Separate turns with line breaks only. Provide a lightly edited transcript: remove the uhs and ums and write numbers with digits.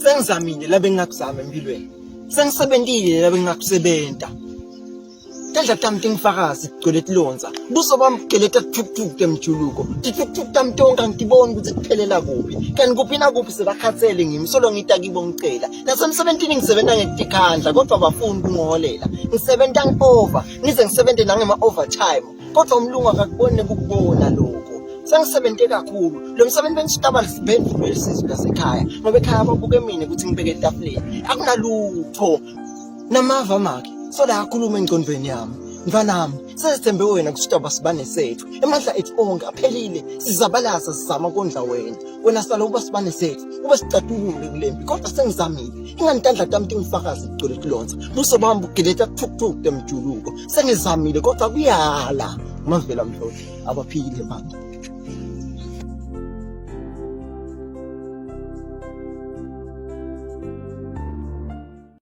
Sengizamile la bengingakuzama empilweni. Sengisebentile la bengingakusebenta. Tandla tami tingifakazi kugcwele tilonza. Buso bami geleta thukuthuk temjuluko. Tithukuthuk tami tonke angiboni ukuthi kuphelela kuphi. Kanti kuphi na kuphi sebakhathele ngimi solo ngita kibo ngicela. Nasemsebentini ngisebenza ngekukhandla kodwa bafuni ukungiholela. Ngisebenza ngi-over, ngize ngisebente nangema overtime. Kodwa umlungu akakuboni nekukubona lokho. Sengisebenze kakhulu. Lo msebenzi bengisitaba lisibhendlu lesizwe lasekhaya. Ngoba ekhaya babuke mina ukuthi ngibeke etafuleni. Akunalutho. Namava makhe. So la akhuluma engcondweni yami. Mfanami, sesithembe wena kusitaba sibane sethu. Emandla ethu onke aphelile. Sizabalasa sizama kondla wena. Wena sala uba sibane sethu. Ube sicatulule kulempi. Kodwa sengizamile. Ingantandla tami tingifakazi igcwele tilonza. Buso bami bugeleta thukuthuk temjuluko. Sengizamile kodwa kuyala. Mavela mhlophe abaphile manje.